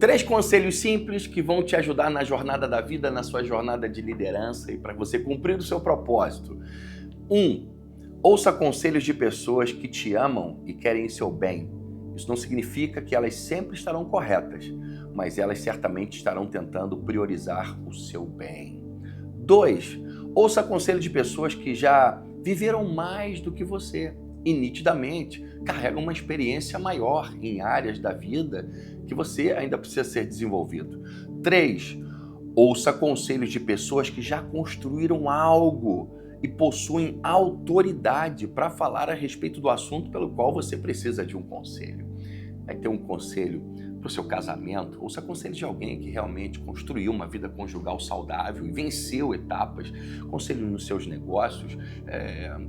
3 conselhos simples que vão te ajudar na jornada da vida, na sua jornada de liderança e para você cumprir o seu propósito. 1. Ouça conselhos de pessoas que te amam e querem seu bem. Isso não significa que elas sempre estarão corretas, mas elas certamente estarão tentando priorizar o seu bem. 2. Ouça conselhos de pessoas que já viveram mais do que você e nitidamente carregam uma experiência maior em áreas da vida que você ainda precisa ser desenvolvido. 3. Ouça conselhos de pessoas que já construíram algo e possuem autoridade para falar a respeito do assunto pelo qual você precisa de um conselho. Vai ter um conselho para o seu casamento, ouça conselhos de alguém que realmente construiu uma vida conjugal saudável e venceu etapas, conselho nos seus negócios,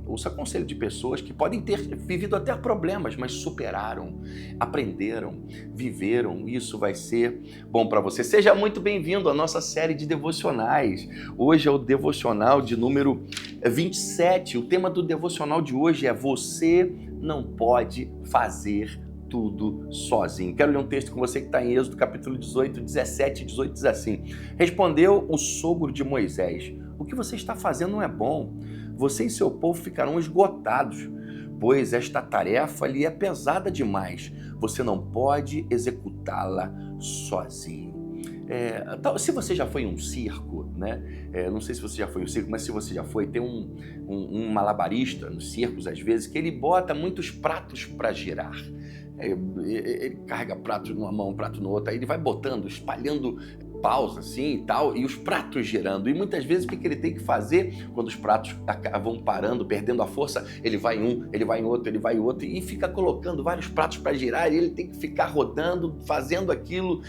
ouça conselho de pessoas que podem ter vivido até problemas, mas superaram, aprenderam, viveram. Isso vai ser bom para você. Seja muito bem-vindo à nossa série de devocionais. Hoje é o devocional de número 27. O tema do devocional de hoje é: você não pode fazer tudo sozinho. Quero ler um texto com você que está em Êxodo capítulo 18, 17 e 18, diz assim: respondeu o sogro de Moisés: o que você está fazendo não é bom. Você e seu povo ficarão esgotados, pois esta tarefa lhe é pesada demais. Você não pode executá-la sozinho. Se você já foi em um circo, né? Não sei se você já foi em um circo, mas se você já foi, tem um malabarista nos circos, às vezes, que ele bota muitos pratos para girar. Ele carrega pratos numa mão, prato na outra, aí ele vai botando, espalhando paus assim e tal, e os pratos girando. E muitas vezes o que ele tem que fazer quando os pratos vão parando, perdendo a força, ele vai em um, ele vai em outro, ele vai em outro e fica colocando vários pratos para girar, e ele tem que ficar rodando, fazendo aquilo.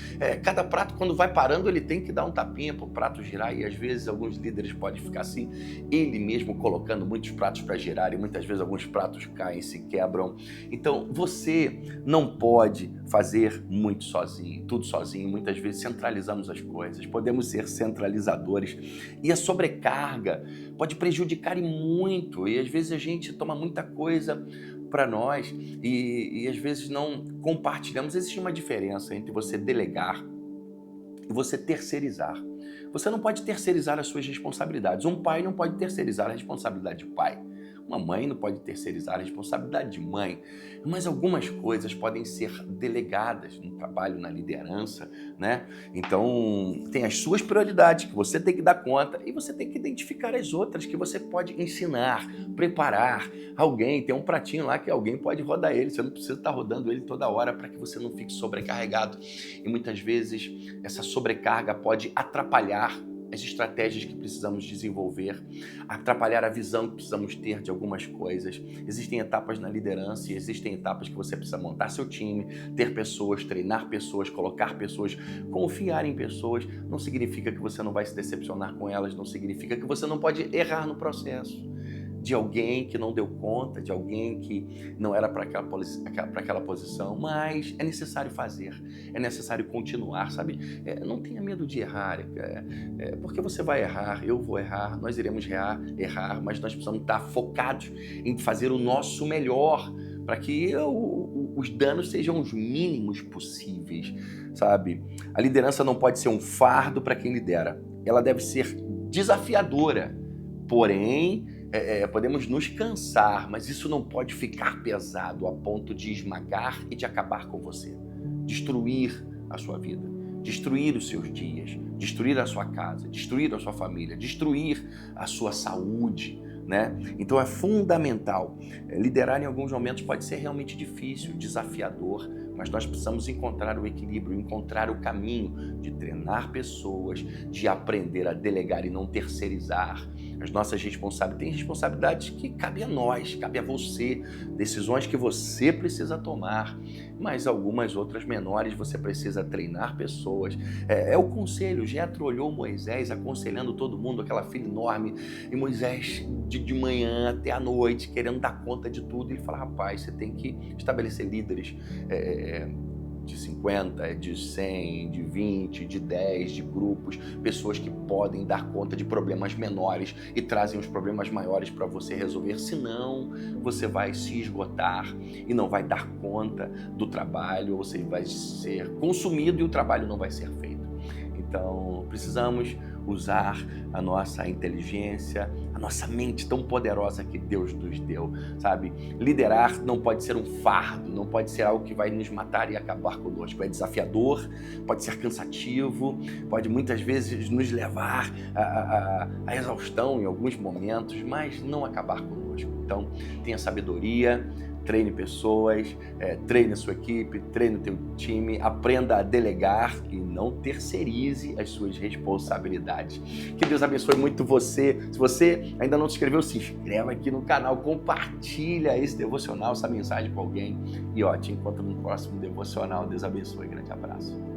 Cada prato, quando vai parando, ele tem que dar um tapinha para o prato girar, e às vezes alguns líderes podem ficar assim, ele mesmo colocando muitos pratos para girar, e muitas vezes alguns pratos caem, se quebram. Então você não pode fazer muito sozinho, tudo sozinho. Muitas vezes centralizamos as coisas, podemos ser centralizadores, e a sobrecarga pode prejudicar muito, e às vezes a gente toma muita coisa para nós e às vezes não compartilhamos. Existe uma diferença entre você delegar e você terceirizar. Você não pode terceirizar as suas responsabilidades. Um pai não pode terceirizar a responsabilidade de pai. Uma mãe não pode terceirizar a responsabilidade de mãe, mas algumas coisas podem ser delegadas no trabalho, na liderança, né? Então, tem as suas prioridades que você tem que dar conta e você tem que identificar as outras que você pode ensinar, preparar alguém. Tem um pratinho lá que alguém pode rodar ele, você não precisa estar rodando ele toda hora para que você não fique sobrecarregado. E muitas vezes essa sobrecarga pode atrapalhar as estratégias que precisamos desenvolver, atrapalhar a visão que precisamos ter de algumas coisas. Existem etapas na liderança e existem etapas que você precisa montar seu time, ter pessoas, treinar pessoas, colocar pessoas, confiar em pessoas. Não significa que você não vai se decepcionar com elas, não significa que você não pode errar no processo. De alguém que não deu conta, de alguém que não era para aquela posição, mas é necessário fazer, é necessário continuar, sabe? Não tenha medo de errar, porque você vai errar, eu vou errar, nós iremos errar, mas nós precisamos estar focados em fazer o nosso melhor para que os danos sejam os mínimos possíveis, sabe? A liderança não pode ser um fardo para quem lidera, ela deve ser desafiadora, porém podemos nos cansar, mas isso não pode ficar pesado a ponto de esmagar e de acabar com você, destruir a sua vida, destruir os seus dias, destruir a sua casa, destruir a sua família, destruir a sua saúde, né? Então é fundamental. Liderar em alguns momentos pode ser realmente difícil, desafiador, mas nós precisamos encontrar o equilíbrio, encontrar o caminho de treinar pessoas, de aprender a delegar e não terceirizar as nossas responsabilidades. Tem responsabilidades que cabem a nós, cabe a você, decisões que você precisa tomar, mas algumas outras menores você precisa treinar pessoas. É o conselho. Jetro olhou Moisés aconselhando todo mundo, aquela filha enorme, e Moisés de manhã até a noite querendo dar conta de tudo. Ele fala: rapaz, você tem que estabelecer líderes de 50, de 100, de 20, de 10, de grupos, pessoas que podem dar conta de problemas menores e trazem os problemas maiores para você resolver, senão você vai se esgotar e não vai dar conta do trabalho, ou você vai ser consumido e o trabalho não vai ser feito. Então, precisamos usar a nossa inteligência, a nossa mente tão poderosa que Deus nos deu, sabe? Liderar não pode ser um fardo, não pode ser algo que vai nos matar e acabar conosco. É desafiador, pode ser cansativo, pode muitas vezes nos levar à exaustão em alguns momentos, mas não acabar conosco. Então, tenha sabedoria, treine pessoas, treine a sua equipe, treine o teu time, aprenda a delegar e não terceirize as suas responsabilidades. Que Deus abençoe muito você. Se você ainda não se inscreveu, se inscreva aqui no canal, compartilha esse devocional, essa mensagem com alguém e te encontro no próximo devocional. Deus abençoe, grande abraço.